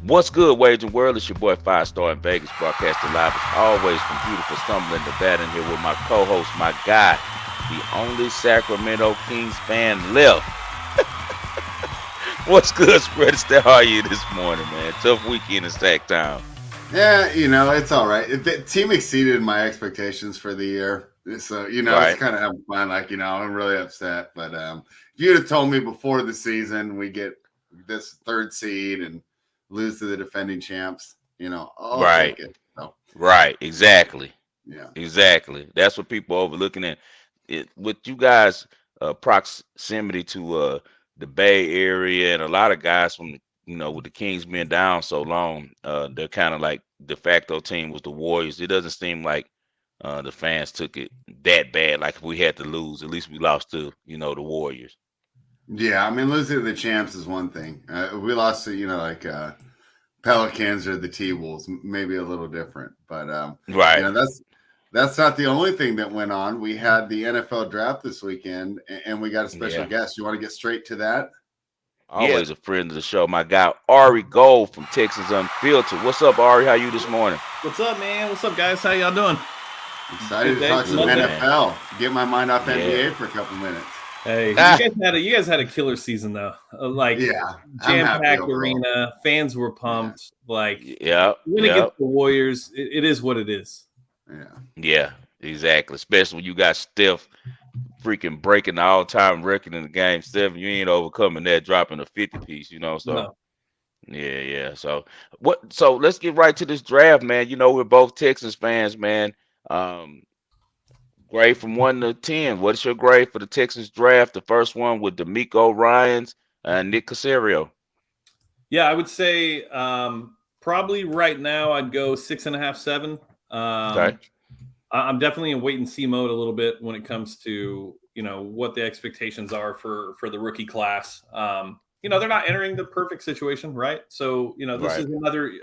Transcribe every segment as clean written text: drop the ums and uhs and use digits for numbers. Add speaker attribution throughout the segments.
Speaker 1: What's good, Wagering World? It's your boy Five Star in Vegas, broadcasting live as always from beautiful Stumbling, Nevada. Here with my co-host, my guy, the only Sacramento Kings fan left. What's good, Spread Astaire? How are you this morning, man? Tough weekend in Sac Town.
Speaker 2: Yeah, it's all right. The team exceeded my expectations for the year. So, it's
Speaker 1: Right,
Speaker 2: kind of having fun. I'm really upset. But if you'd have told me before the season we get this third seed and lose to the defending champs, I'll
Speaker 1: right,
Speaker 2: take it. So,
Speaker 1: right. Exactly,
Speaker 2: yeah.
Speaker 1: exactly. That's what people are overlooking. At it with you guys, proximity to the Bay Area, and a lot of guys from with the Kings being down so long, they're kind of like de facto team was the Warriors. It doesn't seem like the fans took it that bad. Like if we had to lose, at least we lost to the Warriors.
Speaker 2: Yeah, I mean, losing to the champs is one thing. We lost to, Pelicans or the T-Wolves, maybe a little different. But,
Speaker 1: Right.
Speaker 2: that's not the only thing that went on. We had the NFL draft this weekend, and we got a special
Speaker 1: Yeah.
Speaker 2: guest. You want to get straight to that?
Speaker 1: Yeah. Always a friend of the show. My guy Ari Gold from Texas Unfiltered. What's up, Ari? How you this morning?
Speaker 3: What's up, man? What's up, guys? How y'all doing?
Speaker 2: Excited
Speaker 3: Good
Speaker 2: to
Speaker 3: day.
Speaker 2: talk some
Speaker 1: Good, man.
Speaker 2: NFL. Get my mind off
Speaker 1: Yeah.
Speaker 2: NBA for a couple minutes.
Speaker 3: Hey,
Speaker 1: Ah.
Speaker 3: you guys had a killer season though.
Speaker 2: Yeah, I'm
Speaker 3: Jam
Speaker 2: happy
Speaker 3: packed
Speaker 2: overall.
Speaker 3: arena, fans were
Speaker 2: Yeah,
Speaker 3: pumped. Like
Speaker 1: Yep.
Speaker 3: win
Speaker 1: Yep.
Speaker 3: against the Warriors, it is what it is.
Speaker 2: yeah.
Speaker 1: Yeah. Exactly. Especially when you got Steph freaking breaking the all-time record in the game seven. You ain't overcoming that, dropping a 50 piece. So.
Speaker 3: No,
Speaker 1: Yeah, yeah. So what? So let's get right to this draft, man. We're both Texans fans, man. Um, Grade from 1 to 10. What's your grade for the Texans draft? The first one with D'Amico Ryans and Nick Caserio.
Speaker 3: yeah, I would say probably right now I'd go 6.5, 7.
Speaker 1: Okay.
Speaker 3: I'm definitely in wait and see mode a little bit when it comes to what the expectations are for the rookie class. They're not entering the perfect situation, right? So this
Speaker 1: Right.
Speaker 3: is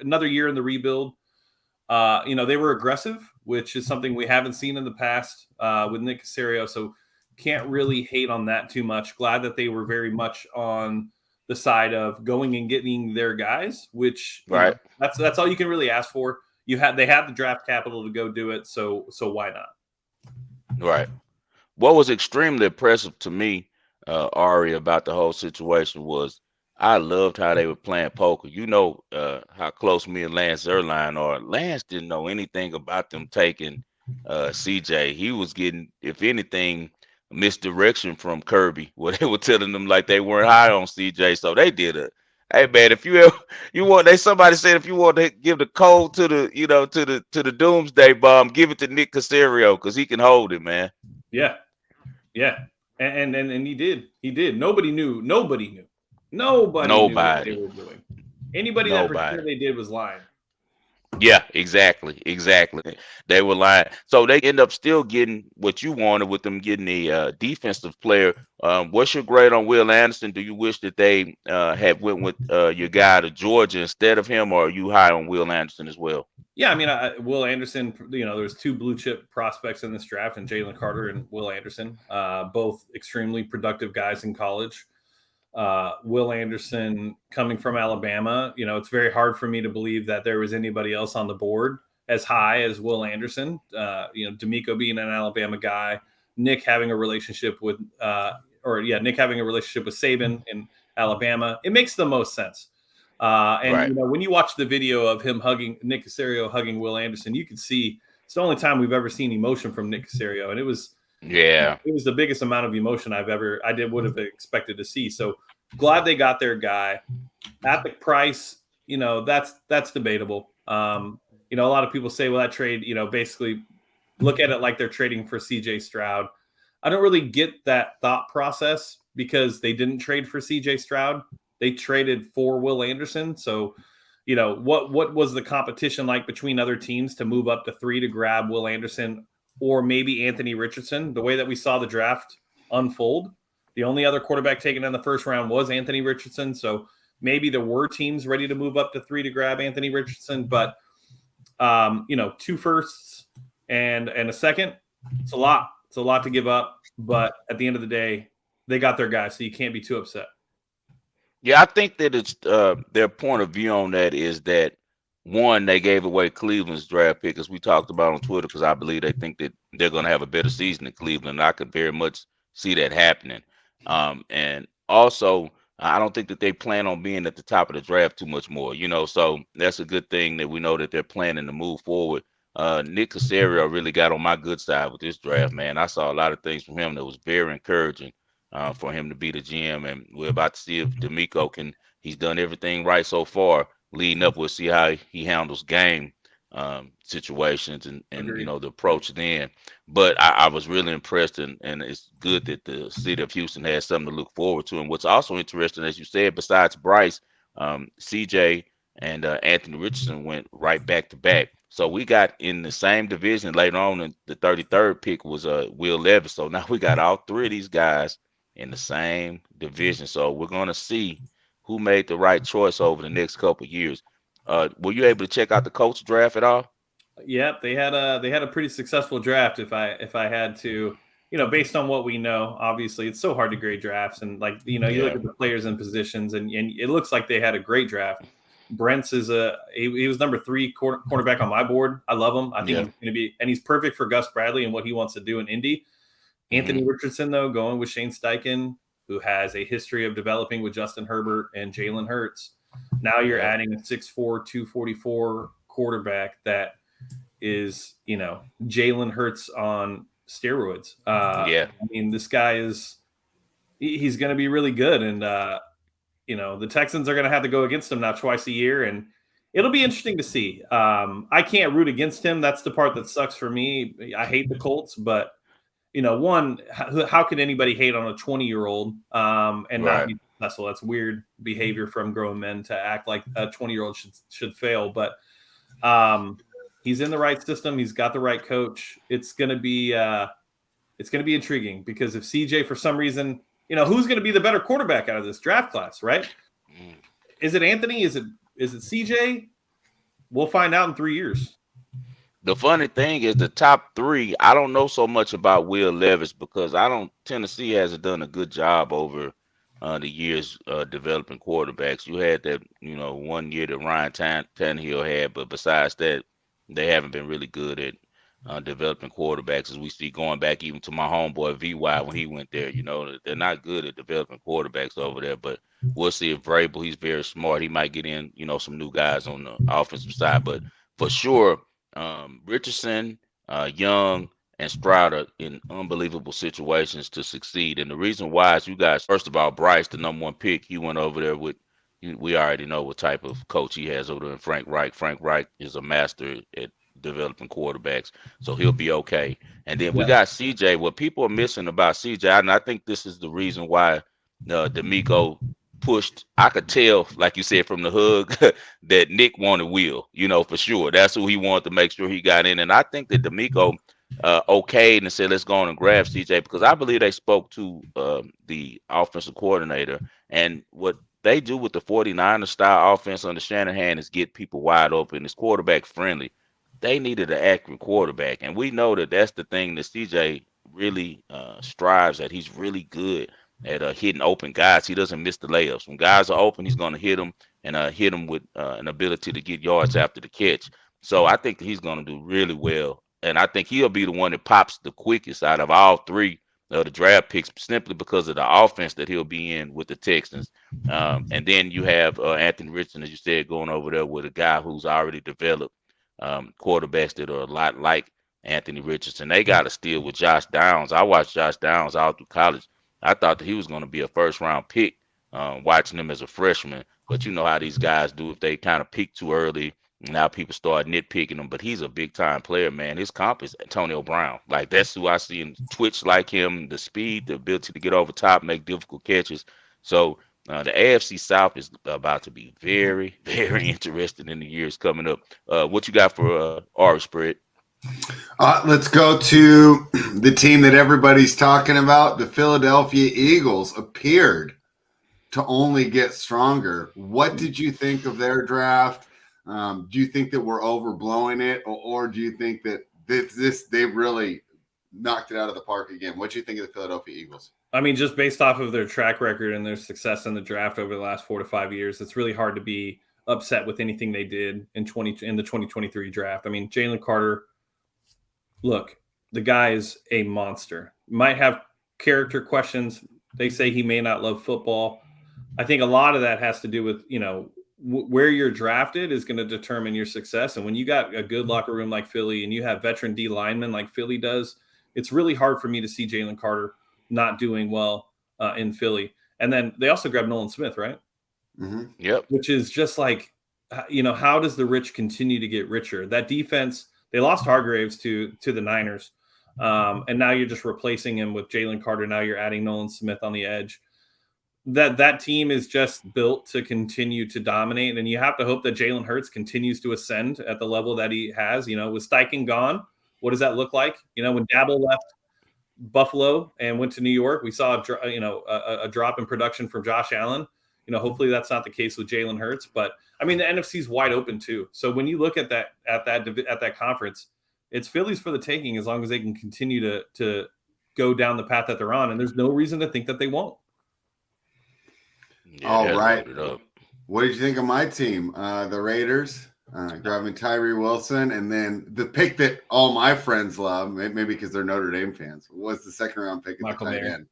Speaker 3: another year in the rebuild. They were aggressive, which is something we haven't seen in the past with Nick Caserio. So can't really hate on that too much. Glad that they were very much on the side of going and getting their guys, which
Speaker 1: Right.
Speaker 3: that's all you can really ask for. They had the draft capital to go do it, so why not?
Speaker 1: Right. What was extremely impressive to me, Ari, about the whole situation was I loved how they were playing poker. How close me and Lance Zierlein are. Lance didn't know anything about them taking CJ. He was getting, if anything, misdirection from Kirby, where they were telling them like they weren't high on CJ. So they did it. Hey man, if you ever you want, somebody said if you want to give the code to the to the doomsday bomb, give it to Nick Caserio because he can hold it, man.
Speaker 3: Yeah, yeah, and he did. He did. Nobody knew. Nobody knew what they
Speaker 1: Nobody.
Speaker 3: were doing. Anybody that
Speaker 1: Nobody.
Speaker 3: pretended they did was lying.
Speaker 1: Yeah, exactly, exactly. They were lying. So they end up still getting what you wanted with them getting the defensive player. What's your grade on Will Anderson? Do you wish that they had went with your guy to Georgia instead of him, or are you high on Will Anderson as well?
Speaker 3: Yeah, I mean, Will Anderson. There's two blue chip prospects in this draft, and Jalen Carter and Will Anderson, both extremely productive guys in college. Will Anderson coming from Alabama, it's very hard for me to believe that there was anybody else on the board as high as Will Anderson. D'Amico being an Alabama guy, Nick having a relationship with, Nick having a relationship with Saban in Alabama. It makes the most sense. And
Speaker 1: Right.
Speaker 3: when you watch the video of him hugging Nick Caserio, hugging Will Anderson, you can see it's the only time we've ever seen emotion from Nick Caserio, and it was
Speaker 1: Yeah.
Speaker 3: the biggest amount of emotion would have expected to see. So glad they got their guy at the price. That's debatable. A lot of people say, well, that trade, basically look at it like they're trading for CJ Stroud. I don't really get that thought process because they didn't trade for CJ Stroud. They traded for Will Anderson. So, what was the competition like between other teams to move up to 3 to grab Will Anderson or maybe Anthony Richardson? The way that we saw the draft unfold, the only other quarterback taken in the first round was Anthony Richardson. So maybe there were teams ready to move up to 3 to grab Anthony Richardson, but 2 firsts and a second, it's a lot. It's a lot to give up. But at the end of the day, they got their guy, so you can't be too upset.
Speaker 1: Yeah, I think that it's their point of view on that is that one, they gave away Cleveland's draft pick, as we talked about on Twitter, because I believe they think that they're going to have a better season than Cleveland. I could very much see that happening. And also, I don't think that they plan on being at the top of the draft too much more. So that's a good thing that we know that they're planning to move forward. Nick Casario really got on my good side with this draft, man. I saw a lot of things from him that was very encouraging for him to be the GM, and we're about to see if D'Amico can. He's done everything right so far. Leading up, we'll see how he handles game situations and
Speaker 3: Agreed.
Speaker 1: the approach then. But I was really impressed, and it's good that the city of Houston has something to look forward to. And what's also interesting, as you said, besides Bryce, CJ and Anthony Richardson went right back to back. So we got in the same division later on. And the 33rd pick was Will Levis. So now we got all three of these guys in the same division. So we're going to see who made the right choice over the next couple of years. Were you able to check out the Colts draft at all?
Speaker 3: Yep, they had a pretty successful draft. If I had to, based on what we know, obviously it's so hard to grade drafts, and you look
Speaker 1: Yeah,
Speaker 3: at the players and positions, and it looks like they had a great draft. Brent's he was number 3 cornerback on my board. I love him. I think
Speaker 1: yeah.
Speaker 3: he's going to be, and he's perfect for Gus Bradley and what he wants to do in Indy.
Speaker 1: Hmm.
Speaker 3: Anthony Richardson, though, going with Shane Steichen, who has a history of developing with Justin Herbert and Jalen Hurts. Now you're
Speaker 1: Yeah,
Speaker 3: adding a 6'4", 244 quarterback that is, Jalen Hurts on steroids.
Speaker 1: yeah.
Speaker 3: I mean, this guy he's going to be really good. And, the Texans are going to have to go against him now twice a year. And it'll be interesting to see. I can't root against him. That's the part that sucks for me. I hate the Colts, but one, how can anybody hate on a 20-year-old and not
Speaker 1: Right.
Speaker 3: be successful? That's weird behavior from grown men to act like a 20-year-old should fail. But he's in the right system. He's got the right coach. It's going to be intriguing because if CJ, for some reason, who's going to be the better quarterback out of this draft class, right?
Speaker 1: Mm.
Speaker 3: Is it Anthony? Is it CJ? We'll find out in 3 years.
Speaker 1: The funny thing is the top three. I don't know so much about Will Levis because I don't. Tennessee hasn't done a good job over the years developing quarterbacks. You had that, 1 year that Ryan Tannehill had, but besides that, they haven't been really good at developing quarterbacks. As we see going back even to my homeboy VY when he went there, they're not good at developing quarterbacks over there. But we'll see if Vrabel. He's very smart. He might get in, some new guys on the offensive side, but for sure. Richardson, Young, and Stroud are in unbelievable situations to succeed. And the reason why is you guys, first of all, Bryce, the number 1 pick, he went over there with, we already know what type of coach he has over there in Frank Reich. Frank Reich is a master at developing quarterbacks, so he'll be okay. And then we
Speaker 3: Yeah.
Speaker 1: got CJ. What people are missing about CJ, and I think this is the reason why D'Amico pushed. I could tell, like you said, from the hug that Nick wanted Will, for sure. That's who he wanted to make sure he got in. And I think that D'Amico okayed and said, let's go on and grab CJ because I believe they spoke to the offensive coordinator. And what they do with the 49er style offense under Shanahan is get people wide open. It's quarterback friendly. They needed an accurate quarterback. And we know that that's the thing that CJ really strives at. He's really good at hitting open guys. He doesn't miss the layups. When guys are open, he's going to hit them and hit them with an ability to get yards after the catch. So I think he's going to do really well. And I think he'll be the one that pops the quickest out of all three of the draft picks simply because of the offense that he'll be in with the Texans. And then you have Anthony Richardson, as you said, going over there with a guy who's already developed quarterbacks that are a lot like Anthony Richardson. They got to steal with Josh Downs. I watched Josh Downs all through college. I thought that he was going to be a first round pick watching him as a freshman. But you know how these guys do if they kind of peak too early. Now people start nitpicking him, but he's a big time player, man. His comp is Antonio Brown. Like that's who I see in Twitch like him, the speed, the ability to get over top, make difficult catches. So the AFC South is about to be very, very interesting in the years coming up. What you got for Ari Spread?
Speaker 2: Let's go to the team that everybody's talking about. The Philadelphia Eagles appeared to only get stronger. What did you think of their draft? Do you think that we're overblowing it, or do you think that they really knocked it out of the park again? What do you think of the Philadelphia Eagles?
Speaker 3: I mean, just based off of their track record and their success in the draft over the last 4 to 5 years, it's really hard to be upset with anything they did in the 2023 draft. I mean, Jalen Carter, look, the guy is a monster. Might have character questions. They say he may not love football. I think a lot of that has to do with, where you're drafted is going to determine your success. And when you got a good locker room like Philly and you have veteran D linemen like Philly does, it's really hard for me to see Jalen Carter not doing well in Philly. And then they also grabbed Nolan Smith, right?
Speaker 2: Mm-hmm.
Speaker 1: Yep.
Speaker 3: Which is just like, how does the rich continue to get richer? That defense, they lost Hargraves to the Niners. And now you're just replacing him with Jalen Carter. Now you're adding Nolan Smith on the edge. That team is just built to continue to dominate. And you have to hope that Jalen Hurts continues to ascend at the level that he has. With Steichen gone, what does that look like? When Dabble left Buffalo and went to New York, we saw a drop in production from Josh Allen. Hopefully that's not the case with Jalen Hurts, but I mean the NFC is wide open too. So when you look at that conference, it's Phillies for the taking as long as they can continue to go down the path that they're on, and there's no reason to think that they won't.
Speaker 1: Yeah,
Speaker 2: All
Speaker 1: that's
Speaker 2: right.
Speaker 1: loaded up.
Speaker 2: What did you think of my team? The Raiders, grabbing Tyree Wilson, and then the pick that all my friends love, maybe because they're Notre Dame fans, was the second-round pick at
Speaker 3: Michael
Speaker 2: the tight
Speaker 3: Mayer.
Speaker 2: end.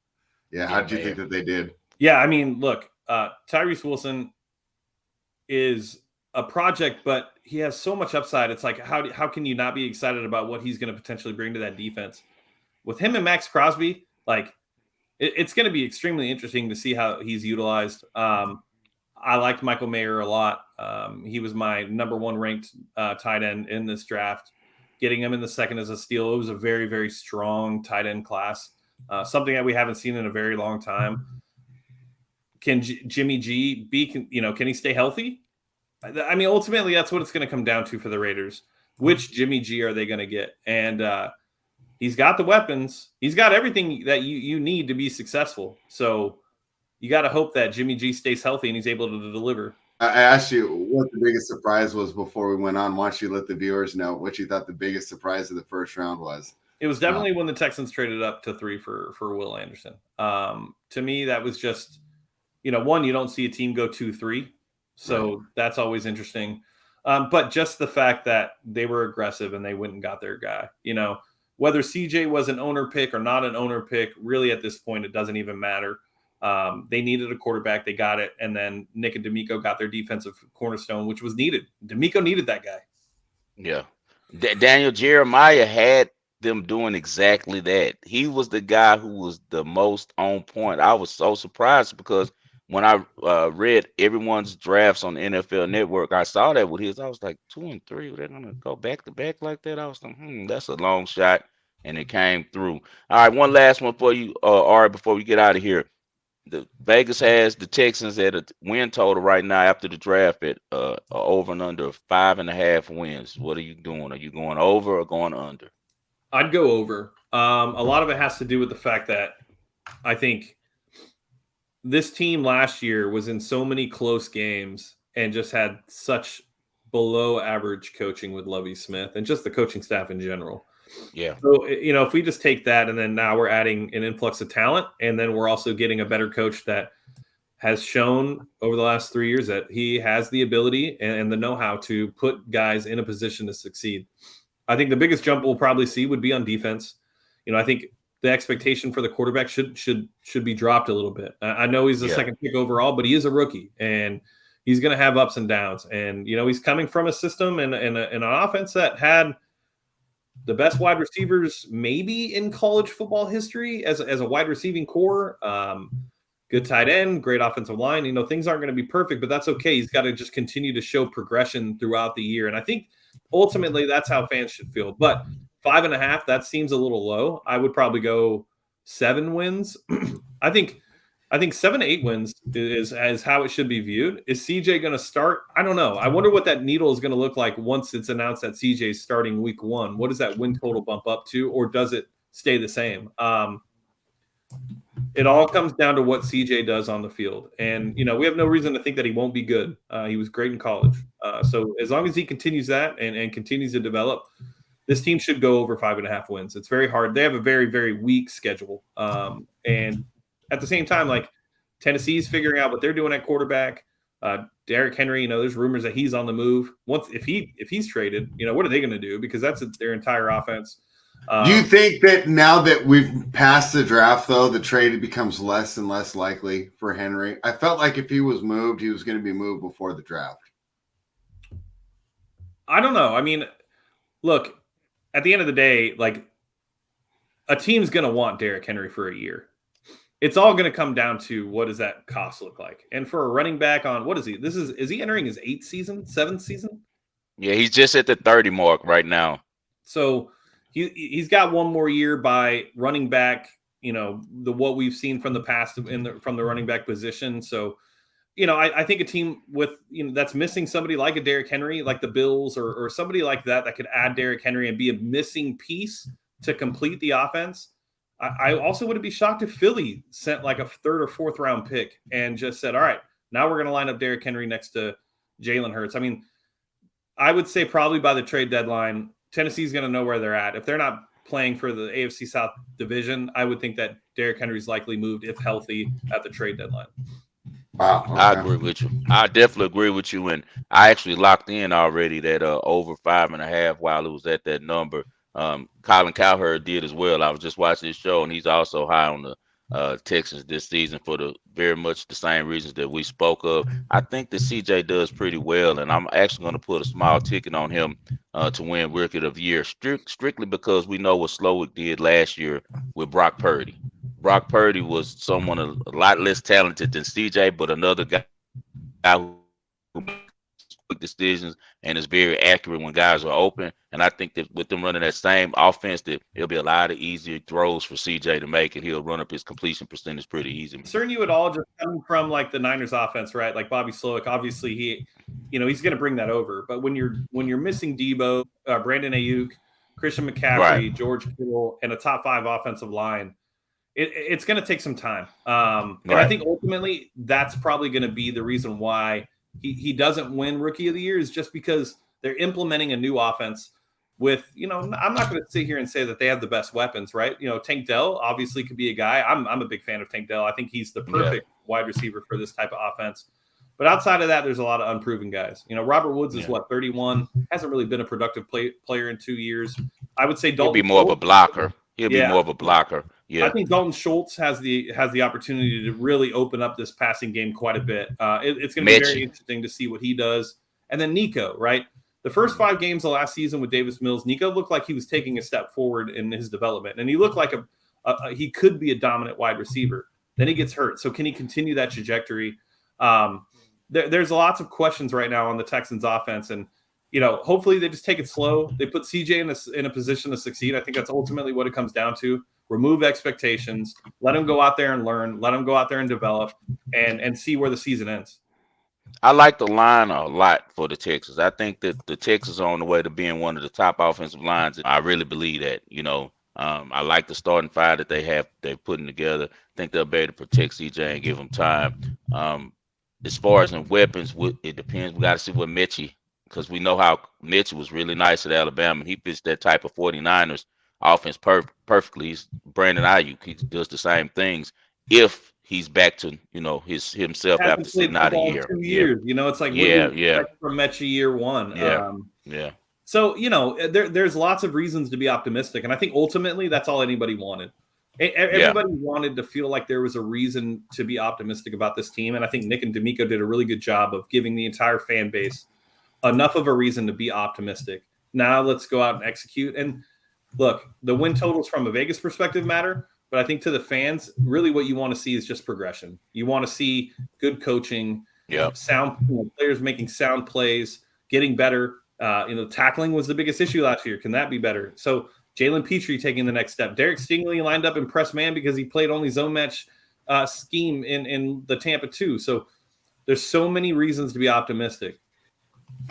Speaker 2: Yeah, how did you think that they did?
Speaker 3: Yeah, I mean, look, Tyrese Wilson is a project, but he has so much upside. It's like, how can you not be excited about what he's going to potentially bring to that defense? With him and Max Crosby, like, it's going to be extremely interesting to see how he's utilized. I liked Michael Mayer a lot. He was my number one ranked tight end in this draft. Getting him in the second as a steal, it was a very, very strong tight end class, something that we haven't seen in a very long time. Can Jimmy G can he stay healthy? I mean, ultimately, that's what it's going to come down to for the Raiders. Which Jimmy G are they going to get? And he's got the weapons. He's got everything that you need to be successful. So you got to hope that Jimmy G stays healthy and he's able to deliver.
Speaker 2: I asked you what the biggest surprise was before we went on. Why don't you let the viewers know what you thought the biggest surprise of the first round was?
Speaker 3: It was definitely when the Texans traded up to 3 for Will Anderson. To me, that was just, one, you don't see a team go 2-3. So that's always interesting. But just the fact that they were aggressive and they went and got their guy, whether CJ was an owner pick or not an owner pick, really at this point, it doesn't even matter. They needed a quarterback. They got it. And then Nick and D'Amico got their defensive cornerstone, which was needed. D'Amico needed that guy.
Speaker 1: Yeah. Daniel Jeremiah had them doing exactly that. He was the guy who was the most on point. I was so surprised because when I read everyone's drafts on the NFL Network, I saw that with his. I was like, 2 and 3. They're gonna go back to back like that. I was like, that's a long shot, and it came through. All right, one last one for you, Ari, before we get out of here. The Vegas has the Texans at a win total right now after the draft at over and under 5.5 wins. What are you doing? Are you going over or going under?
Speaker 3: I'd go over. A lot of it has to do with the fact that I think this team last year was in so many close games and just had such below average coaching with Lovie Smith and just the coaching staff in general.
Speaker 1: Yeah.
Speaker 3: So, if we just take that and then now we're adding an influx of talent, and then we're also getting a better coach that has shown over the last 3 years that he has the ability and the know-how to put guys in a position to succeed. I think the biggest jump we'll probably see would be on defense. I think the expectation for the quarterback should be dropped a little bit. I know he's the second pick overall, but he is a rookie and he's going to have ups and downs. And, he's coming from a system and an offense that had the best wide receivers maybe in college football history as a wide receiving core. Good tight end, great offensive line. Things aren't going to be perfect, but that's okay. He's got to just continue to show progression throughout the year. And I think ultimately that's how fans should feel. But 5.5, that seems a little low. I would probably go 7 wins. I think 7 to 8 wins is how it should be viewed. Is CJ going to start? I don't know. I wonder what that needle is going to look like once it's announced that CJ is starting week 1. What does that win total bump up to, or does it stay the same? It all comes down to what CJ does on the field. And, we have no reason to think that he won't be good. He was great in college. So as long as he continues that and continues to develop, this team should go over 5.5 wins. It's very hard. They have a very, very weak schedule. And at the same time, like Tennessee's figuring out what they're doing at quarterback. Derrick Henry, there's rumors that he's on the move. Once if he's traded, what are they going to do? Because that's their entire offense.
Speaker 2: Do you think that now that we've passed the draft, though, the trade becomes less and less likely for Henry? I felt like if he was moved, he was going to be moved before the draft.
Speaker 3: I don't know. I mean, look, at the end of the day, like a team's going to want Derrick Henry for a year. It's all going to come down to what does that cost look like. And for a running back on what is he? Is he entering his 7th season?
Speaker 1: Yeah, he's just at the 30 mark right now.
Speaker 3: So he's got one more year by running back, what we've seen from the past from the running back position. So, I think a team with, that's missing somebody like a Derrick Henry, like the Bills or somebody like that could add Derrick Henry and be a missing piece to complete the offense. I also wouldn't be shocked if Philly sent like a 3rd or 4th round pick and just said, all right, now we're going to line up Derrick Henry next to Jalen Hurts. I mean, I would say probably by the trade deadline, Tennessee's going to know where they're at. If they're not playing for the AFC South division, I would think that Derrick Henry's likely moved, if healthy, at the trade deadline.
Speaker 2: Wow. Okay.
Speaker 1: I agree with you. I definitely agree with you. And I actually locked in already that over 5.5 while it was at that number. Colin Cowherd did as well. I was just watching his show, and he's also high on the Texans this season for the very much the same reasons that we spoke of. I think that CJ does pretty well, and I'm actually going to put a small ticket on him to win Rookie of the Year, strictly because we know what Slowick did last year with Brock Purdy. Brock Purdy was someone a lot less talented than CJ, but another guy who makes quick decisions and is very accurate when guys are open. And I think that with them running that same offense, that it'll be a lot of easier throws for CJ to make, and he'll run up his completion percentage pretty easy.
Speaker 3: Concern you at all just coming from like the Niners offense, right? Like Bobby Slowick, obviously he's going to bring that over. But when you're missing Debo, Brandon Ayuk, Christian McCaffrey,
Speaker 1: Right.
Speaker 3: George Kittle, and a top 5 offensive line, it's going to take some time. And
Speaker 1: Right.
Speaker 3: I think ultimately that's probably going to be the reason why he doesn't win Rookie of the Year, is just because they're implementing a new offense with, I'm not going to sit here and say that they have the best weapons, right? Tank Dell obviously could be a guy. I'm a big fan of Tank Dell. I think he's the perfect wide receiver for this type of offense. But outside of that, there's a lot of unproven guys. Robert Woods is 31, hasn't really been a productive player in 2 years. I would say Dalton
Speaker 1: He'll be more of a blocker. He'll be more of a blocker. Yeah.
Speaker 3: I think Dalton Schultz has the opportunity to really open up this passing game quite a bit. It's going to be very interesting to see what he does. And then Nico, right? The first 5 games of last season with Davis Mills, Nico looked like he was taking a step forward in his development, and he looked like he could be a dominant wide receiver. Then he gets hurt. So can he continue that trajectory? There's lots of questions right now on the Texans offense, and hopefully they just take it slow. They put CJ in a position to succeed. I think that's ultimately what it comes down to. Remove expectations, let him go out there and learn, let him go out there and develop, and see where the season ends.
Speaker 1: I like the line a lot for the Texans. I think that the Texans are on the way to being one of the top offensive lines. I really believe that. I like the starting 5 that they're putting together. I think they'll be able to protect CJ and give him time. As far as in weapons, it depends. We got to see what Mechie, because we know how Mechie was really nice at Alabama. He fits that type of 49ers offense perfectly. He's Brandon Ayuk. He does the same things if he's back to himself after sitting out a year.
Speaker 3: 2 years. It's like from Mechie year 1. So there's lots of reasons to be optimistic, and I think ultimately that's all anybody wanted. Everybody wanted to feel like there was a reason to be optimistic about this team, and I think Nick and D'Amico did a really good job of giving the entire fan base enough of a reason to be optimistic. Now let's go out and execute. And look, the win totals from a Vegas perspective matter, but I think to the fans, really what you want to see is just progression. You want to see good coaching, sound players making sound plays, getting better. Tackling was the biggest issue last year. Can that be better? So Jalen Petrie taking the next step. Derek Stingley lined up in press man because he played only zone match scheme in the Tampa 2. So there's so many reasons to be optimistic.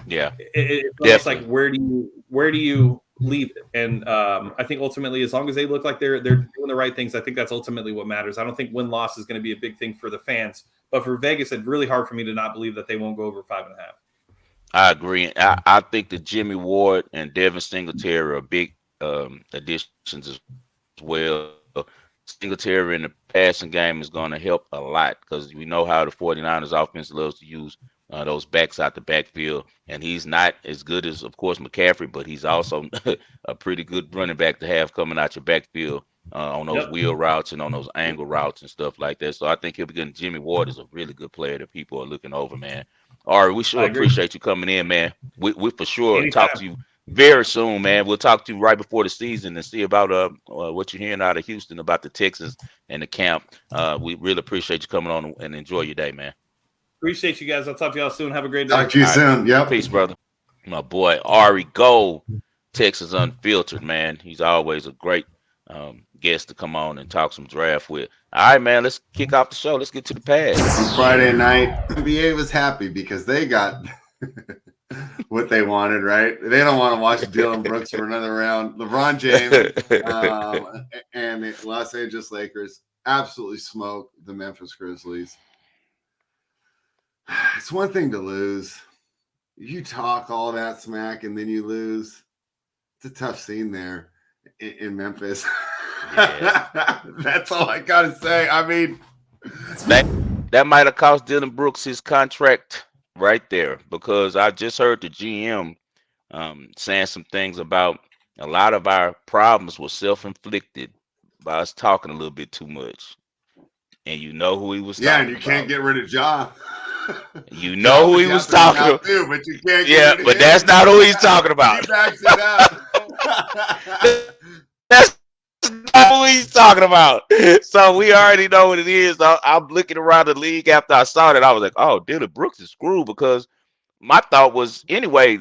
Speaker 1: Yeah,
Speaker 3: it's almost like where do you leave it? And I think ultimately, as long as they look like they're doing the right things, I think that's ultimately what matters. I don't think win-loss is going to be a big thing for the fans, but for Vegas, it's really hard for me to not believe that they won't go over 5.5.
Speaker 1: I agree. I think that Jimmy Ward and Devin Singletary are big additions as well. Singletary in the passing game is going to help a lot because we know how the 49ers offense loves to use those backs out the backfield. And he's not as good as, of course, McCaffrey, but he's also a pretty good running back to have coming out your backfield on those
Speaker 3: Yep,
Speaker 1: wheel routes and on those angle routes and stuff like that. So I think he'll be good. Jimmy Ward is a really good player that people are looking over, man. All right, we sure
Speaker 3: I agree.
Speaker 1: appreciate you coming in, man. We for sure talk to
Speaker 3: Anytime.
Speaker 1: you very soon, man. We'll talk to you right before the season and see about what you're hearing out of Houston about the Texans and the camp. We really appreciate you coming on and enjoy your day, man.
Speaker 3: Appreciate you guys. I'll talk to y'all soon. Have a great day.
Speaker 2: Talk to you
Speaker 1: All right.
Speaker 2: soon. Yep.
Speaker 1: Peace, brother. My boy Ari Gold, Texas Unfiltered, man. He's always a great guest to come on and talk some draft with. All right, man. Let's kick off the show. Let's get to the pads.
Speaker 2: On Friday night, NBA was happy because they got what they wanted, right? They don't want to watch Dylan Brooks for another round. LeBron James and the Los Angeles Lakers absolutely smoked the Memphis Grizzlies. It's one thing to lose. You talk all that smack and then you lose. It's a tough scene there in Memphis.
Speaker 1: Yeah.
Speaker 2: That's all I got to say. I mean,
Speaker 1: that might have cost Dylan Brooks his contract right there because I just heard the GM saying some things about a lot of our problems were self-inflicted by us talking a little bit too much. And you know who he was talking
Speaker 2: yeah, and you
Speaker 1: about.
Speaker 2: can't get rid of Ja.
Speaker 1: You know who he was talking about.
Speaker 2: Too, but you can't
Speaker 1: Yeah,
Speaker 2: get
Speaker 1: but
Speaker 2: rid of
Speaker 1: that's
Speaker 2: him.
Speaker 1: not who he's talking about.
Speaker 2: He backs it up.
Speaker 1: That's not who he's talking about. So we already know what it is. I'm looking around the league after I saw that. I was like, oh, Dylan Brooks is screwed because my thought was anyway,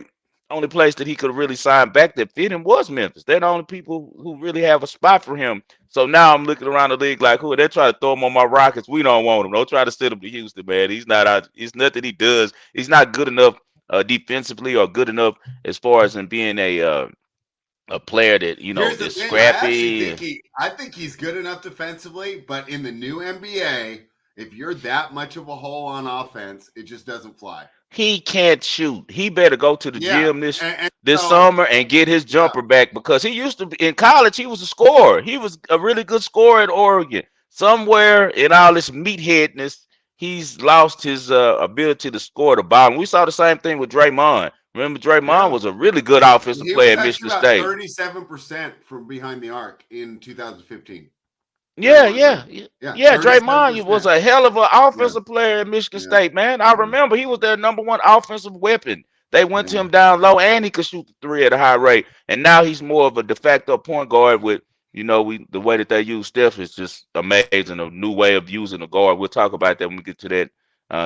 Speaker 1: only place that he could really sign back that fit him was Memphis. They're the only people who really have a spot for him. So now I'm looking around the league like, who? They're trying to throw him on my Rockets. We don't want him. Don't try to send him to Houston, man. He's not out. It's nothing he does. He's not good enough defensively or good enough as far as in being a player that
Speaker 2: Here's the
Speaker 1: is
Speaker 2: thing. I actually
Speaker 1: scrappy.
Speaker 2: think he's good enough defensively, but in the new NBA, if you're that much of a hole on offense, it just doesn't fly.
Speaker 1: He can't shoot. He better go to the gym this
Speaker 2: so,
Speaker 1: summer and get his jumper back because he used to be in college. He was a scorer. He was a really good scorer at Oregon. Somewhere in all this meatheadness, he's lost his ability to score the ball. And we saw the same thing with Draymond. Remember, Draymond was a really good offensive player at Michigan State.
Speaker 2: 37% from behind the arc in 2015.
Speaker 1: Yeah. Draymond was a hell of an offensive player at Michigan State, man. I remember he was their number one offensive weapon. They went to him down low, and he could shoot the three at a high rate. And now he's more of a de facto point guard with, the way that they use Steph is just amazing. A new way of using a guard. We'll talk about that when we get to that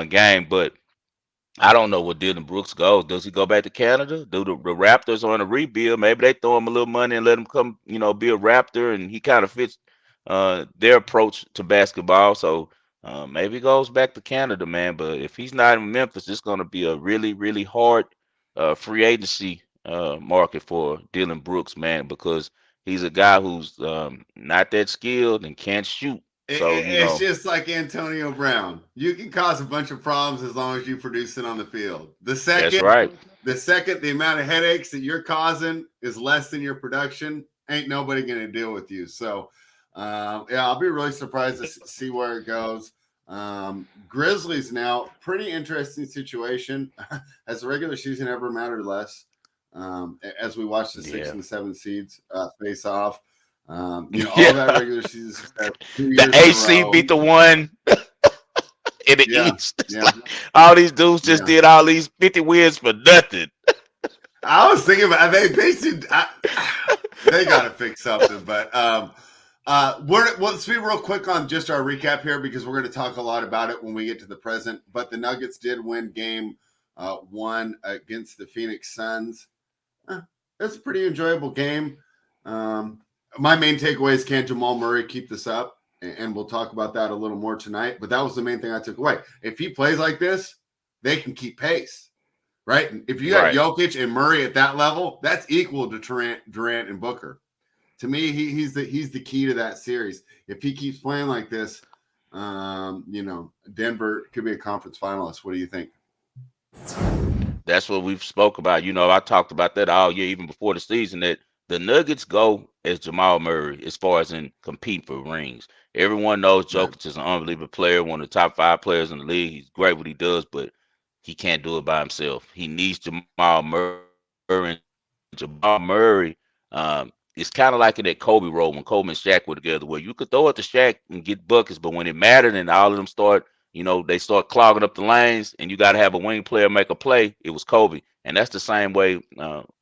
Speaker 1: game. But I don't know where Dylan Brooks goes. Does he go back to Canada? Do the Raptors on a rebuild? Maybe they throw him a little money and let him come, be a Raptor, and he kind of fits their approach to basketball. So maybe he goes back to Canada, man. But if he's not in Memphis, it's going to be a really, really hard free agency market for Dylan Brooks, man, because he's a guy who's not that skilled and can't shoot. So
Speaker 2: it's just like Antonio Brown. You can cause a bunch of problems as long as you produce it on the field. That's right. The second the amount of headaches that you're causing is less than your production, ain't nobody going to deal with you. So, I'll be really surprised to see where it goes. Grizzlies now, pretty interesting situation. Has the regular season ever mattered less? As we watch the 6 and the 7 seeds face off. All that regular season.
Speaker 1: The AC beat the one in the East. Like, all these dudes just did all these 50 wins for nothing.
Speaker 2: I was thinking about they got to fix something, but let's be real quick on just our recap here because we're going to talk a lot about it when we get to the present. But the Nuggets did win game 1 against the Phoenix Suns. That's a pretty enjoyable game. My main takeaway is, can Jamal Murray keep this up? And we'll talk about that a little more tonight. But that was the main thing I took away. If he plays like this, they can keep pace, right? If you got Jokic and Murray at that level, that's equal to Durant and Booker. To me, he's the key to that series. If he keeps playing like this, Denver could be a conference finalist. What do you think?
Speaker 1: That's what we've spoke about. I talked about that all year, even before the season, that the Nuggets go as Jamal Murray as far as in competing for rings. Everyone knows
Speaker 2: Right.
Speaker 1: Jokic is an unbelievable player, one of the top 5 players in the league. He's great what he does, but he can't do it by himself. He needs Jamal Murray, and Jamal Murray it's kind of like in that Kobe role when Kobe and Shaq were together, where you could throw it to Shaq and get buckets, but when it mattered and all of them start, they start clogging up the lanes, and you got to have a wing player make a play. It was Kobe, and that's the same way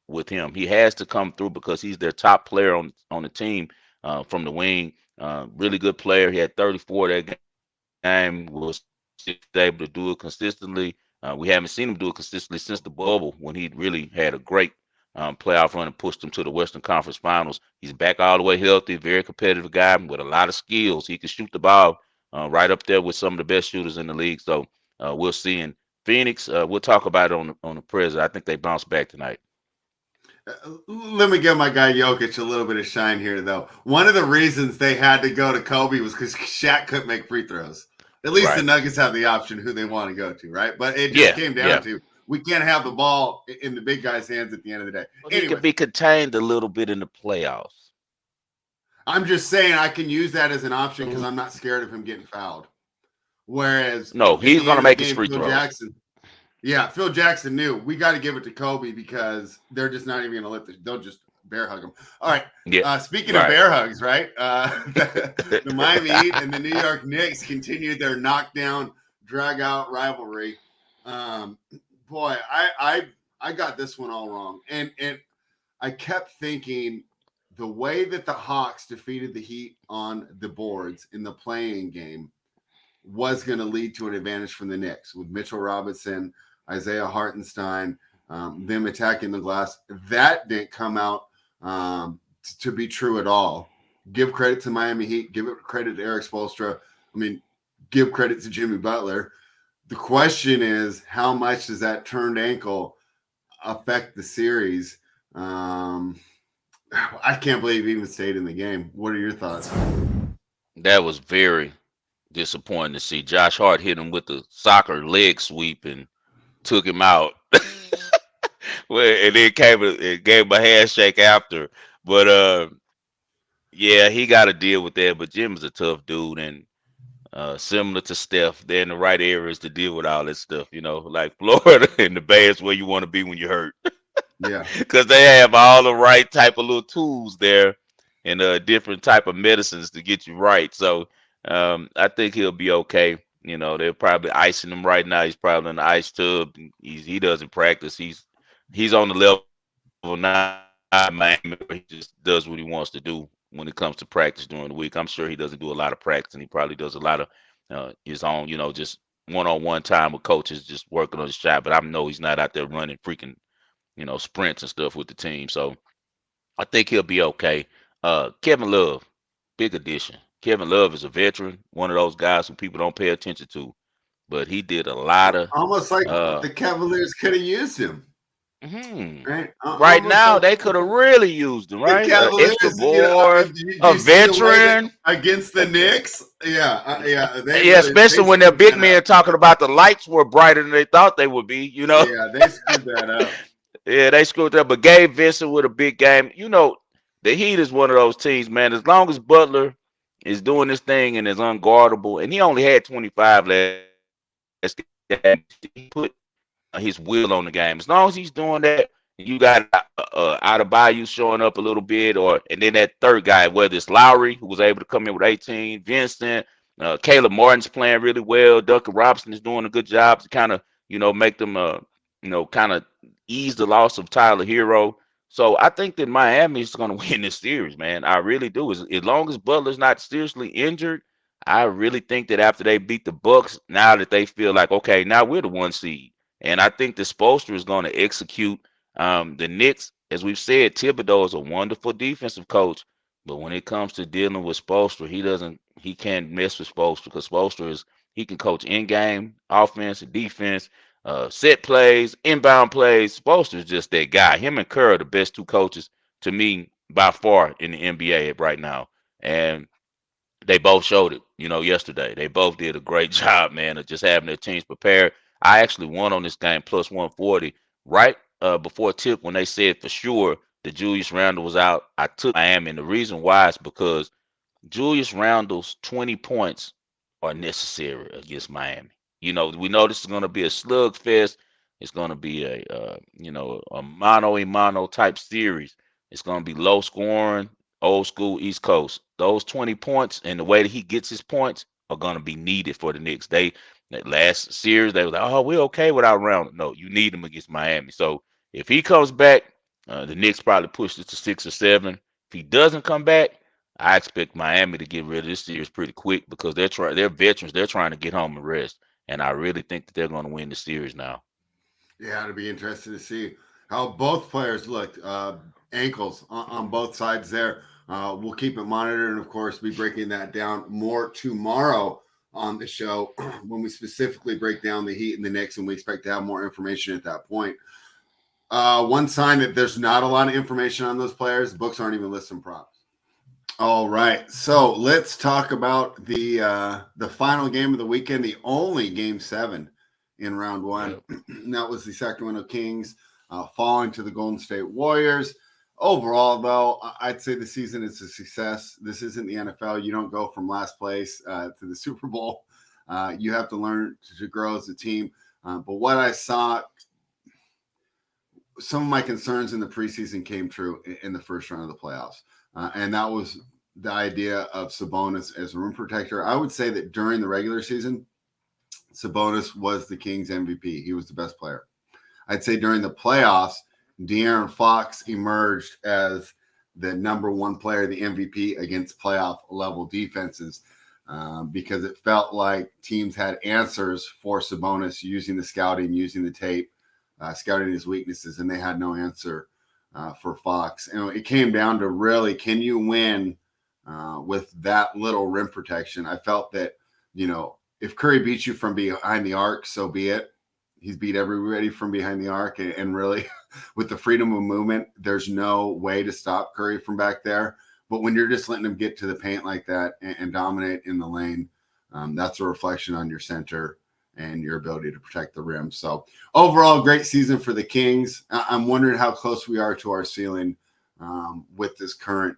Speaker 1: with him. He has to come through because he's their top player on the team from the wing. Really good player. He had 34 that game. Was able to do it consistently. We haven't seen him do it consistently since the bubble when he really had a great playoff run and pushed them to the Western Conference Finals. He's back all the way healthy, very competitive guy with a lot of skills. He can shoot the ball right up there with some of the best shooters in the league. So we'll see. In Phoenix, we'll talk about it on the present. I think they bounce back tonight.
Speaker 2: Let me give my guy Jokic a little bit of shine here, though. One of the reasons they had to go to Kobe was because Shaq couldn't make free throws. At least the
Speaker 1: Right.
Speaker 2: Nuggets have the option who they want to go to, right? But it just
Speaker 1: Yeah.
Speaker 2: came down
Speaker 1: Yeah.
Speaker 2: to we can't have the ball in the big guy's hands at the end of the day.
Speaker 1: Well, he
Speaker 2: Anyway,
Speaker 1: could be contained a little bit in the playoffs.
Speaker 2: I'm just saying I can use that as an option because
Speaker 1: Mhm.
Speaker 2: I'm not scared of him getting fouled. Whereas
Speaker 1: No,
Speaker 2: at
Speaker 1: he's
Speaker 2: the end
Speaker 1: gonna
Speaker 2: of the
Speaker 1: make his
Speaker 2: game,
Speaker 1: free
Speaker 2: Phil
Speaker 1: throws.
Speaker 2: Jackson, yeah, Phil Jackson knew we got to give it to Kobe because they're just not even going to they'll just bear hug him. All right.
Speaker 1: Yeah.
Speaker 2: Speaking of
Speaker 1: Right.
Speaker 2: bear hugs, right? The Miami Heat and the New York Knicks continued their knockdown, drag out rivalry. Um, boy, I got this one all wrong, and I kept thinking the way that the Hawks defeated the Heat on the boards in the playing game was going to lead to an advantage from the Knicks with Mitchell Robinson, Isaiah Hartenstein, them attacking the glass. That didn't come out to be true at all. Give credit to Miami Heat. Give it credit to Eric Spoelstra. I mean, give credit to Jimmy Butler. The question is, how much does that turned ankle affect the series? I can't believe he even stayed in the game. What are your thoughts?
Speaker 1: That was very disappointing to see. Josh Hart hit him with the soccer leg sweep and took him out. Well, and then it gave him a handshake after. But yeah, he got to deal with that. But Jim's a tough dude, and similar to Steph, they're in the right areas to deal with all this stuff. Like Florida and the Bay is where you want to be when you're hurt.
Speaker 2: Yeah.
Speaker 1: Because they have all the right type of little tools there and different type of medicines to get you right. So I think he'll be okay. They're probably icing him right now. He's probably in the ice tub. He doesn't practice. He's on the level now in Miami where he just does what he wants to do when it comes to practice during the week. I'm sure he doesn't do a lot of practice, and he probably does a lot of his own, just one-on-one time with coaches, just working on his shot. But I know he's not out there running freaking sprints and stuff with the team. So I think he'll be okay. Kevin Love, big addition. Kevin Love is a veteran, one of those guys who people don't pay attention to, but he did a lot of.
Speaker 2: Almost like
Speaker 1: Uh,
Speaker 2: the Cavaliers could have used him,
Speaker 1: mhm.
Speaker 2: right?
Speaker 1: Right
Speaker 2: Almost
Speaker 1: now,
Speaker 2: like
Speaker 1: they could have really used him,
Speaker 2: the
Speaker 1: right? Extra
Speaker 2: Cavaliers. I
Speaker 1: board,
Speaker 2: mean, did
Speaker 1: a
Speaker 2: you see the way that
Speaker 1: veteran.
Speaker 2: against the Knicks? Yeah,
Speaker 1: Yeah,
Speaker 2: they
Speaker 1: especially when their
Speaker 2: screwed
Speaker 1: big
Speaker 2: that
Speaker 1: men
Speaker 2: up.
Speaker 1: talking about the lights were brighter than they thought they would be.
Speaker 2: Yeah, they screwed that up.
Speaker 1: Yeah, they screwed up. But Gabe Vincent with a big game. The Heat is one of those teams, man. As long as Butler is doing this thing and is unguardable, and he only had 25 last game, he put his will on the game. As long as he's doing that, and you got Adebayo showing up a little bit, and then that third guy, whether it's Lowry, who was able to come in with 18, Vincent, Caleb Martin's playing really well, Duncan Robinson is doing a good job to kind of, make them, kind of ease the loss of Tyler Hero. So I think that Miami is going to win this series, man. I really do. As long as Butler's not seriously injured, I really think that after they beat the Bucks, now that they feel like, okay, now we're the 1 seed. And I think the Spoelstra is going to execute the Knicks. As we've said, Thibodeau is a wonderful defensive coach, but when it comes to dealing with Spoelstra, he can't mess with Spoelstra because he can coach in-game offense and defense, set plays, inbound plays. Spoelstra is just that guy. Him and Kerr are the best two coaches to me by far in the NBA right now, and they both showed it, yesterday. They both did a great job, man, of just having their teams prepared. I actually won on this game plus 140 right before tip when they said for sure that Julius Randle was out, I took Miami. And the reason why is because Julius Randle's 20 points are necessary against Miami. We know this is going to be a slugfest. It's going to be a mano a mano type series. It's going to be low scoring, old school East Coast. Those 20 points and the way that he gets his points are going to be needed for the Knicks. That last series, they were like, oh, we're okay without Randle. No, you need him against Miami. So if he comes back, the Knicks probably push it to 6 or 7. If he doesn't come back, I expect Miami to get rid of this series pretty quick because they're veterans. They're trying to get home and rest, and I really think that they're going to win the series now.
Speaker 2: Yeah, it'll be interesting to see how both players looked. Ankles on both sides there. We'll keep it monitored and, of course, be breaking that down more tomorrow on the show when we specifically break down the Heat and the Knicks, and we expect to have more information at that point. One sign that there's not a lot of information on those players, books aren't even listing props. All right, so let's talk about the final game of the weekend, the only game 7 in round 1.
Speaker 1: Yep.
Speaker 2: That was the Sacramento Kings falling to the Golden State Warriors. Overall, though, I'd say the season is a success. This isn't the NFL. You don't go from last place to the Super Bowl. You have to learn to grow as a team. But what I saw, some of my concerns in the preseason came true in the first round of the playoffs. And that was the idea of Sabonis as a rim protector. I would say that during the regular season, Sabonis was the Kings MVP. He was the best player. I'd say during the playoffs, De'Aaron Fox emerged as the number 1 player, the MVP against playoff level defenses, because it felt like teams had answers for Sabonis using the scouting, using the tape, scouting his weaknesses, and they had no answer for Fox. And it came down to really, can you win with that little rim protection? I felt that, if Curry beats you from behind the arc, so be it. He's beat everybody from behind the arc, and really with the freedom of movement, there's no way to stop Curry from back there. But when you're just letting him get to the paint like that and dominate in the lane, that's a reflection on your center and your ability to protect the rim. So overall, great season for the Kings. I'm wondering how close we are to our ceiling with this current,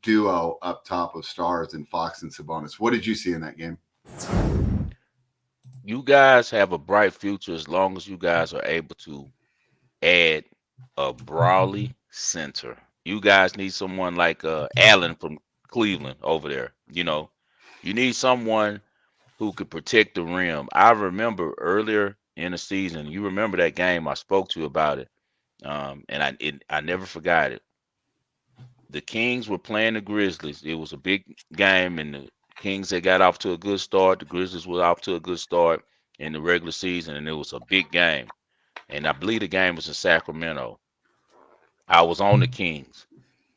Speaker 2: duo up top of stars and Fox and Sabonis. What did you see in that game?
Speaker 1: You guys have a bright future as long as you guys are able to add a Brawley center. You guys need someone like Allen from Cleveland over there. You need someone who could protect the rim. I remember earlier in the season, you remember that game, I spoke to you about it, and I never forgot it. The Kings were playing the Grizzlies. It was a big game, and the Kings had got off to a good start. The Grizzlies were off to a good start in the regular season, and it was a big game. And I believe the game was in Sacramento. I was on the Kings,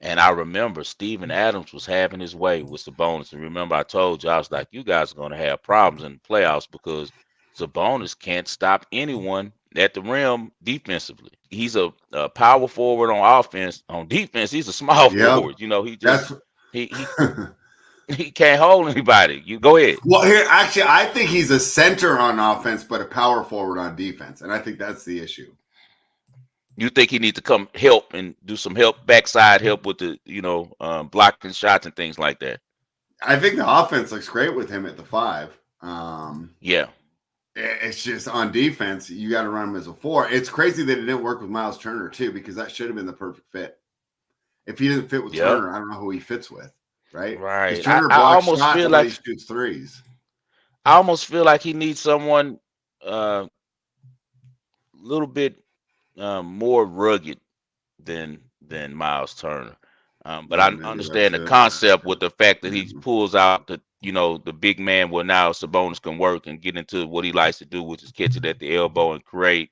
Speaker 1: and I remember Steven Adams was having his way with Sabonis. And remember, I told you, I was like, you guys are going to have problems in the playoffs because Sabonis can't stop anyone at the rim defensively. He's a power forward on offense. On defense, he's a small
Speaker 2: Yep.
Speaker 1: forward. He
Speaker 2: That's
Speaker 1: just he can't hold anybody. You go ahead.
Speaker 2: well, here actually, I think he's a center on offense, but a power forward on defense, and I think that's the issue.
Speaker 1: You think he needs to come help and do some help, backside help with the blocking shots and things like that.
Speaker 2: I think the offense looks great with him at the 5.
Speaker 1: Yeah.
Speaker 2: It's just on defense, you got to run him as a 4. It's crazy that it didn't work with Miles Turner too, because that should have been the perfect fit. If he didn't fit with Turner, I don't know who he fits with, right?
Speaker 1: Right.
Speaker 2: Turner
Speaker 1: I
Speaker 2: blocks
Speaker 1: almost
Speaker 2: shots,
Speaker 1: feel
Speaker 2: but he
Speaker 1: like
Speaker 2: shoots threes.
Speaker 1: I almost feel like he needs someone a little bit more rugged than Miles Turner. But I
Speaker 2: Maybe that's
Speaker 1: understand the
Speaker 2: it.
Speaker 1: concept with the fact that he pulls out the big man where now Sabonis can work and get into what he likes to do, which is catch it at the elbow and create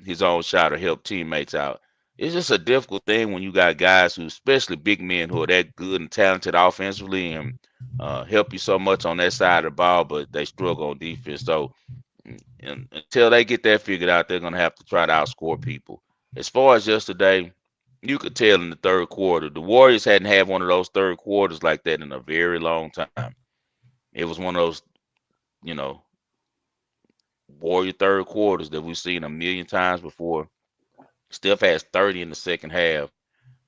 Speaker 1: his own shot or help teammates out. It's just a difficult thing when you got guys who, especially big men, who are that good and talented offensively and help you so much on that side of the ball, but they struggle on defense. So and until they get that figured out, they're going to have to try to outscore people. As far as yesterday, you could tell in the third quarter, the Warriors hadn't had one of those third quarters like that in a very long time. It was one of those, you know, Warrior third quarters that we've seen a million times before. Steph has 30 in the second half.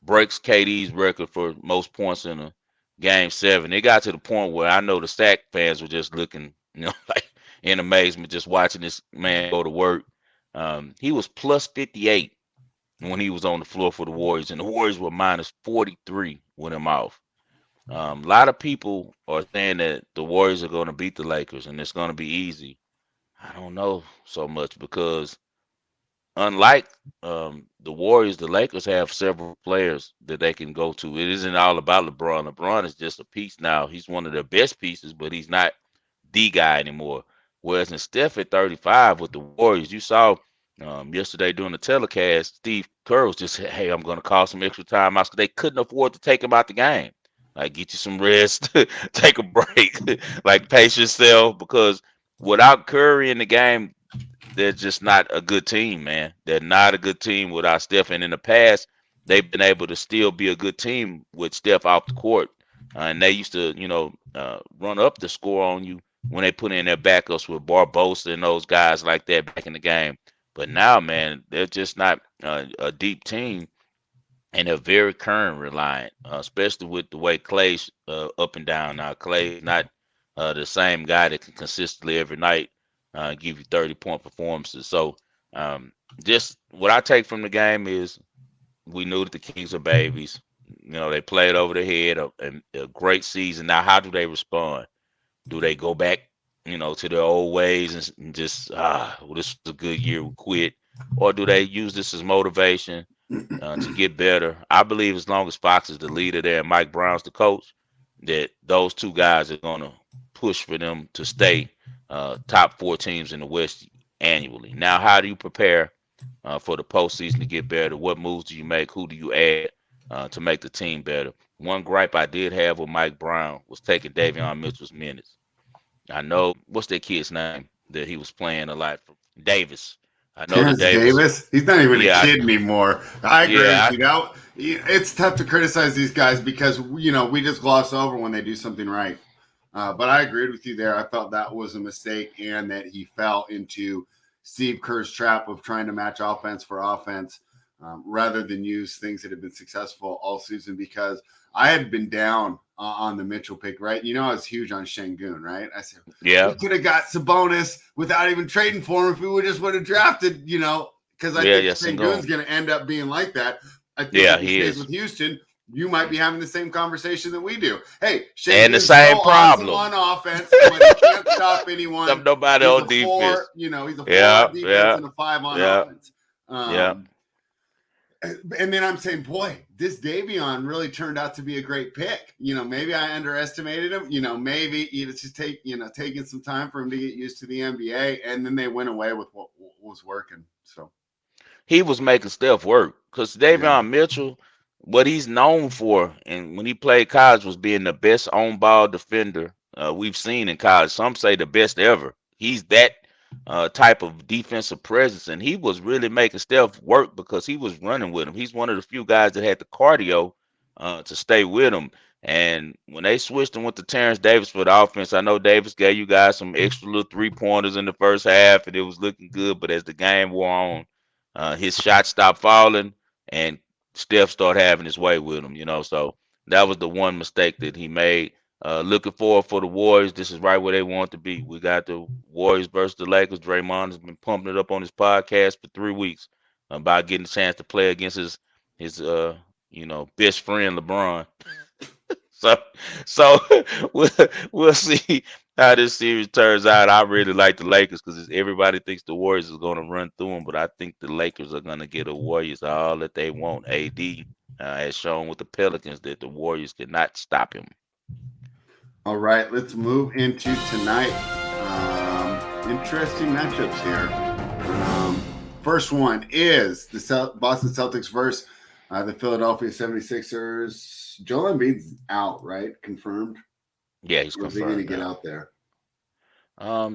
Speaker 1: breaks KD's record for most points in a game 7. It got to the point where I know the Sack fans were just looking, like in amazement, just watching this man go to work. He was plus 58 when he was on the floor for the Warriors, and the Warriors were minus 43 with him off. A lot of people are saying that the Warriors are going to beat the Lakers and it's going to be easy. I don't know so much because unlike the Warriors, the Lakers have several players that they can go to. It isn't all about LeBron. LeBron is just a piece now. He's one of their best pieces, but he's not the guy anymore. Whereas in Steph at 35 with the Warriors, you saw yesterday during the telecast, Steve Kerr was just said, "Hey, I'm going to call some extra time out." 'Cause they couldn't afford to take him out the game. Like, get you some rest, take a break, like pace yourself because without Curry in the game, they're just not a good team, man. They're not a good team without Steph. And in the past, they've been able to still be a good team with Steph off the court. And they used to, run up the score on you when they put in their backups with Barbosa and those guys like that back in the game. But now, man, they're just not a deep team and they're very current reliant, especially with the way Clay's up and down now. Clay's not the same guy that can consistently every night give you 30-point performances. So, just what I take from the game is we knew that the Kings are babies. They played over the head a great season. Now, how do they respond? Do they go back, to their old ways and just, well, this was a good year, we quit? Or do they use this as motivation to get better? I believe as long as Fox is the leader there and Mike Brown's the coach, that those two guys are going to push for them to stay top 4 teams in the West annually. Now, how do you prepare for the postseason to get better? What moves do you make? Who do you add to make the team better? One gripe I did have with Mike Brown was taking Davion Mitchell's minutes. I know what's that kid's name that he was playing a lot for? Davis. I know that
Speaker 2: Terrence
Speaker 1: Davis.
Speaker 2: Davis, he's not even a
Speaker 1: Yeah,
Speaker 2: kid anymore. I agree with
Speaker 1: yeah,
Speaker 2: you. It's tough to criticize these guys because we just gloss over when they do something right. But I agreed with you there. I felt that was a mistake and that he fell into Steve Kerr's trap of trying to match offense for offense rather than use things that have been successful all season. Because I had been down on the Mitchell pick, right? I was huge on Şengün, right? I said we
Speaker 1: yeah,
Speaker 2: could have got Sabonis without even trading for him if we just would have drafted, because I
Speaker 1: yeah,
Speaker 2: think
Speaker 1: yeah.
Speaker 2: Şengün's
Speaker 1: Sengun.
Speaker 2: going to end up being like that. I think
Speaker 1: Yeah,
Speaker 2: if he
Speaker 1: he
Speaker 2: stays
Speaker 1: is.
Speaker 2: with Houston, you might be having the same conversation that we do. Hey,
Speaker 1: And the
Speaker 2: Şengün's so
Speaker 1: same
Speaker 2: awesome
Speaker 1: problem.
Speaker 2: on offense, but he can't stop anyone.
Speaker 1: Nobody
Speaker 2: He's
Speaker 1: on
Speaker 2: a four,
Speaker 1: defense.
Speaker 2: he's a four
Speaker 1: Yeah,
Speaker 2: on defense
Speaker 1: yeah,
Speaker 2: and a 5 on
Speaker 1: yeah,
Speaker 2: offense.
Speaker 1: yeah.
Speaker 2: And then I'm saying, boy, this Davion really turned out to be a great pick. Maybe I underestimated him. Maybe it's just taking some time for him to get used to the NBA, and then they went away with what was working. So
Speaker 1: He was making stuff work because
Speaker 2: yeah,
Speaker 1: Davion Mitchell, what he's known for, and when he played college, was being the best on-ball defender we've seen in college. Some say the best ever. He's that type of defensive presence, and he was really making Steph work because he was running with him. He's one of the few guys that had the cardio to stay with him. And when they switched and went to Terrence Davis for the offense, I know Davis gave you guys some extra little 3-pointers in the first half, and it was looking good. But as the game wore on, his shots stopped falling, and Steph started having his way with him. So that was the one mistake that he made. Looking forward for the Warriors. This is right where they want to be. We got the Warriors versus the Lakers. Draymond has been pumping it up on his podcast for 3 weeks about getting a chance to play against his best friend LeBron. So, so we'll see how this series turns out. I really like the Lakers because everybody thinks the Warriors is going to run through them, but I think the Lakers are going to get a Warriors all that they want. AD has shown with the Pelicans that the Warriors cannot stop him.
Speaker 2: all right. Let's move into tonight. Interesting matchups here. First one is the Boston Celtics versus the Philadelphia 76ers. Joel Embiid's out, right? Confirmed.
Speaker 1: Yeah, he's
Speaker 2: Or is he going to
Speaker 1: confirmed
Speaker 2: get
Speaker 1: now.
Speaker 2: out there?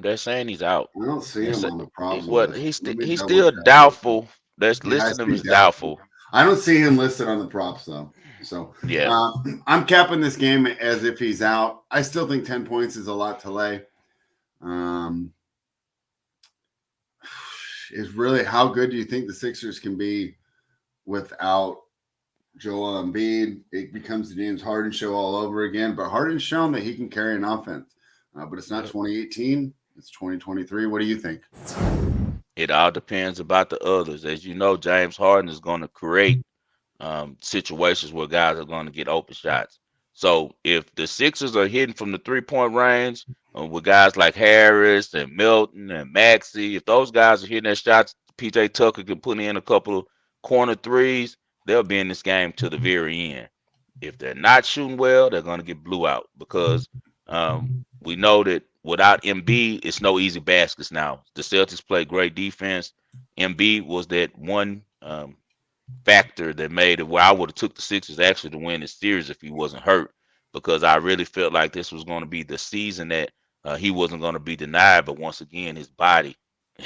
Speaker 1: They're saying he's out.
Speaker 2: I don't see
Speaker 1: It's
Speaker 2: him
Speaker 1: a,
Speaker 2: on the props
Speaker 1: what
Speaker 2: list. Let me
Speaker 1: he's
Speaker 2: double
Speaker 1: still
Speaker 2: check.
Speaker 1: doubtful. There's
Speaker 2: Yeah, I
Speaker 1: listing him
Speaker 2: see
Speaker 1: as
Speaker 2: doubtful.
Speaker 1: doubtful.
Speaker 2: I don't see him listed on the props though. So
Speaker 1: Yeah,
Speaker 2: I'm capping this game as if he's out. I still think 10 points is a lot to lay. Is really how good do you think the Sixers can be without Joel Embiid. It becomes the James Harden show all over again. But Harden's shown that he can carry an offense. But it's not
Speaker 1: Yep.
Speaker 2: 2018. It's 2023. What do you think?
Speaker 1: It all depends about the others. As you know, James Harden is going to create situations where guys are going to get open shots. So if the Sixers are hitting from the 3-point range with guys like Harris and Milton and Maxey, if those guys are hitting their shots, PJ Tucker can put in a couple of corner threes, they'll be in this game to the very end. If they're not shooting well, they're going to get blew out because we know that without Embiid, it's no easy baskets now. The Celtics play great defense. Embiid was that one factor that made it where I would have took the Sixers actually to win the series if he wasn't hurt, because I really felt like this was going to be the season that he wasn't going to be denied. But once again, his body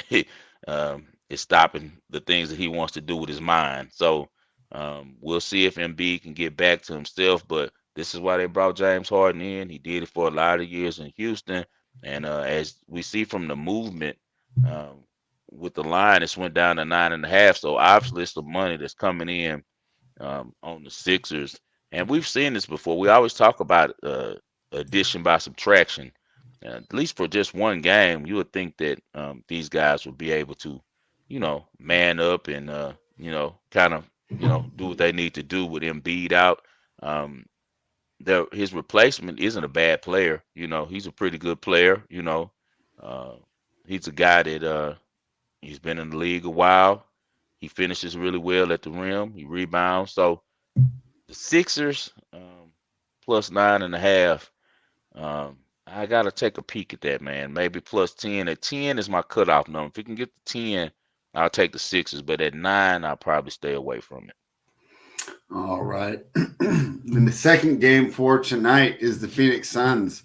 Speaker 1: is stopping the things that he wants to do with his mind. So we'll see if Embiid can get back to himself. But this is why they brought James Harden in. He did it for a lot of years in Houston, and as we see from the movement. Um, with the line, it's went down to 9.5. So obviously, it's some money that's coming in on the Sixers, and we've seen this before. We always talk about addition by subtraction. At least for just one game, you would think that these guys would be able to, man up and kind of do what they need to do with Embiid out. Um, his replacement isn't a bad player. He's a pretty good player. Uh, he's a guy that he's been in the league a while. He finishes really well at the rim. He rebounds. So the Sixers plus 9.5. I gotta take a peek at that, man. Maybe plus 10. At 10 is my cutoff number. If you can get to 10, I'll take the Sixers. But at 9, I'll probably stay away from it.
Speaker 2: All right. And the second game for tonight is the Phoenix Suns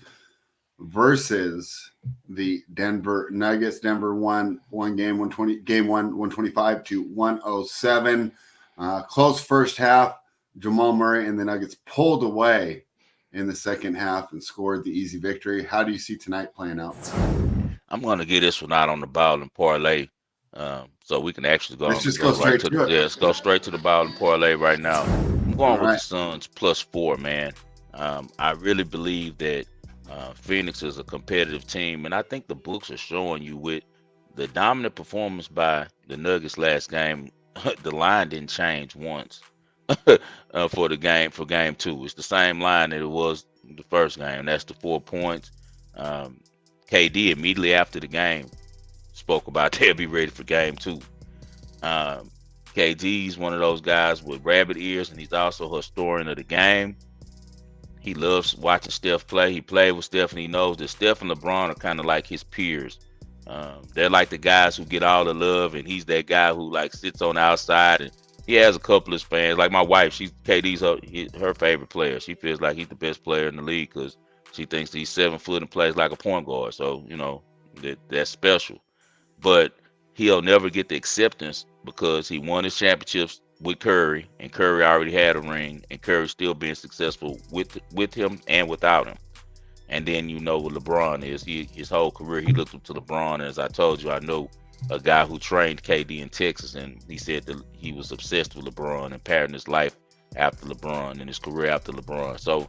Speaker 2: versus the Denver Nuggets. Denver won game 125 to 107. Close first half. Jamal Murray and the Nuggets pulled away in the second half and scored the easy victory. How do you see tonight playing out?
Speaker 1: I'm gonna get this one out on the ball and parlay, so we can actually
Speaker 2: Let's just go
Speaker 1: right
Speaker 2: straight
Speaker 1: to
Speaker 2: to it.
Speaker 1: yeah, let's go straight to the ball and parlay right now. I'm going with
Speaker 2: right.
Speaker 1: the Suns plus 4, man. I really believe that Phoenix is a competitive team, and I think the books are showing you with the dominant performance by the Nuggets last game. The line didn't change once for game 2. It's the same line that it was the first game. That's the 4 points. Um, KD immediately after the game spoke about they'll be ready for game 2. KD's one of those guys with rabbit ears, and he's also a historian of the game. He loves watching Steph play. He played with Steph, and he knows that Steph and LeBron are kind of like his peers. They're like the guys who get all the love, and he's that guy who like sits on the outside. And he has a couple of fans. Like my wife, KD's her favorite player. She feels like he's the best player in the league because she thinks he's 7 foot and plays like a point guard. So that's special. But he'll never get the acceptance because he won his championships with Curry, and Curry already had a ring, and Curry's still being successful with him and without him. And then what LeBron is. His whole career he looked up to LeBron. And as I told you, I know a guy who trained KD in Texas, and he said that he was obsessed with LeBron and patterned his life after LeBron and his career after LeBron. So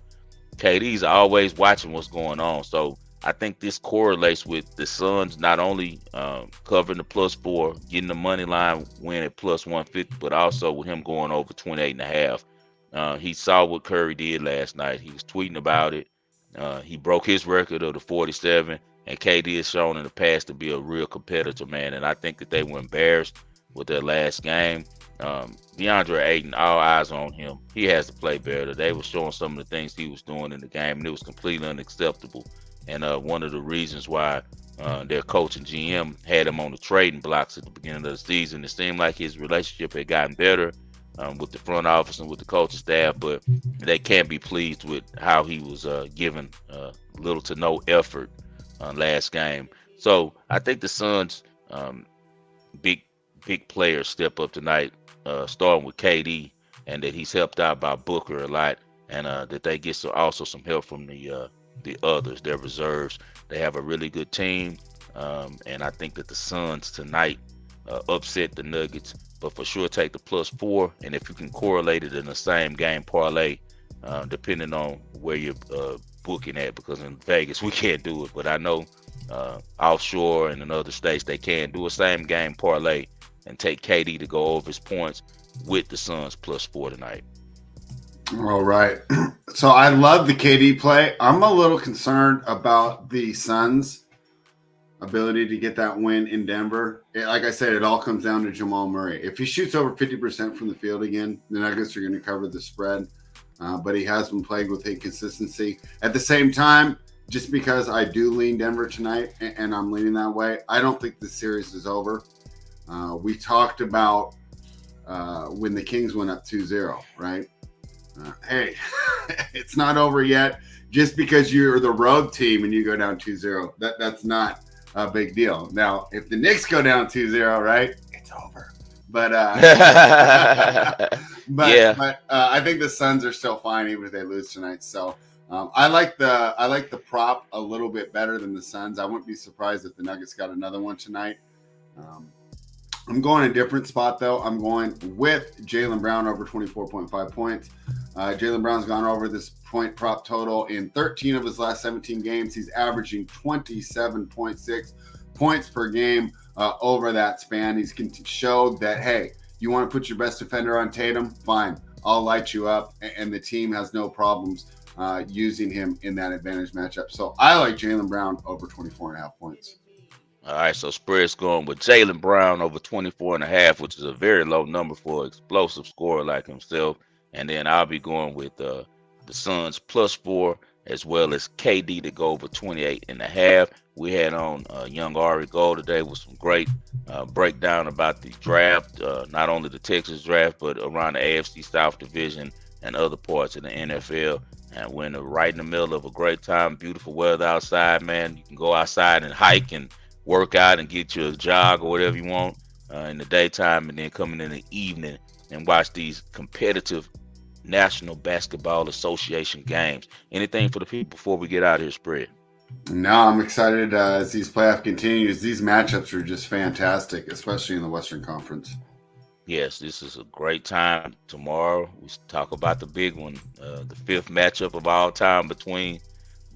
Speaker 1: KD's always watching what's going on. So I think this correlates with the Suns not only covering the plus 4, getting the money line win at plus 150, but also with him going over 28.5. He saw what Curry did last night. He was tweeting about it. He broke his record of the 47, and KD has shown in the past to be a real competitor, man. And I think that they were embarrassed with their last game. DeAndre Ayton, all eyes on him. He has to play better. They were showing some of the things he was doing in the game, and it was completely unacceptable. And one of the reasons why their coach and GM had him on the trading blocks at the beginning of the season, it seemed like his relationship had gotten better with the front office and with the coaching staff, but they can't be pleased with how he was given little to no effort last game. So I think the Suns big players step up tonight, starting with KD, and that he's helped out by Booker a lot, and that they get also some help from the others, their reserves. They have a really good team, and I think that the Suns tonight upset the Nuggets, but for sure take the +4. And if you can correlate it in the same game parlay, depending on where you're booking at, because in Vegas we can't do it, but I know offshore and in other states they can do a same game parlay and take KD to go over his points with the Suns +4 tonight.
Speaker 2: All right. So I love the KD play. I'm a little concerned about the Suns' ability to get that win in Denver. Like I said, it all comes down to Jamal Murray. If he shoots over 50% from the field again, the Nuggets are going to cover the spread. But he has been plagued with inconsistency. At the same time, just because I do lean Denver tonight and I'm leaning that way, I don't think the series is over. We talked about when the Kings went up 2-0, right? Hey, it's not over yet. Just because you're the road team and you go down 2-0, that's not a big deal. Now, if the Knicks go down 2-0, right, it's over. But I think the Suns are still fine even if they lose tonight. So I like the prop a little bit better than the Suns. I wouldn't be surprised if the Nuggets got another one tonight. I'm going a different spot, though. I'm going with Jaylen Brown over 24.5 points. Jaylen Brown's gone over this point prop total in 13 of his last 17 games. He's averaging 27.6 points per game over that span. He's showed that, hey, you want to put your best defender on Tatum? Fine. I'll light you up. And the team has no problems using him in that advantage matchup. So I like Jaylen Brown over 24.5 points.
Speaker 1: All right, so spread's going with Jaylen Brown over 24.5, which is a very low number for an explosive scorer like himself. And then I'll be going with the Suns +4, as well as KD to go over 28.5. We had on young Ari Gold today with some great breakdown about the draft, not only the Texas draft, but around the AFC South Division and other parts of the NFL. And we're right in the middle of a great time, beautiful weather outside, man. You can go outside and hike and work out and get you a jog or whatever you want in the daytime, and then coming in the evening and watch these competitive National Basketball Association games. Anything for the people before we get out of here, Spread?
Speaker 2: No, I'm excited as these playoff continues. These matchups are just fantastic, especially in the Western Conference.
Speaker 1: Yes, this is a great time. Tomorrow we talk about the big one, the fifth matchup of all time between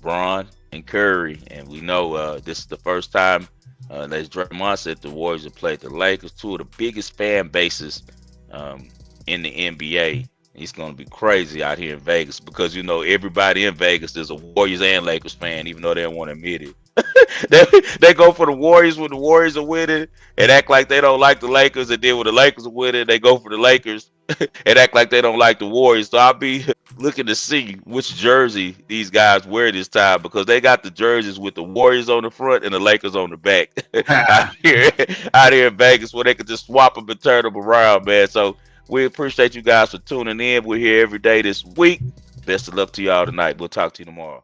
Speaker 1: Bron and Curry, and we know this is the first time, as Draymond said, the Warriors have played the Lakers, two of the biggest fan bases in the NBA. It's going to be crazy out here in Vegas because, you know, everybody in Vegas is a Warriors and Lakers fan, even though they don't want to admit it. they go for the Warriors when the Warriors are winning and act like they don't like the Lakers, and then when the Lakers are winning, they go for the Lakers and act like they don't like the Warriors. So I'll be looking to see which jersey these guys wear this time, because they got the jerseys with the Warriors on the front and the Lakers on the back out here in Vegas, where they could just swap them and turn them around, man. So we appreciate you guys for tuning in. We're here every day this week. Best of luck to y'all tonight. We'll talk to you tomorrow.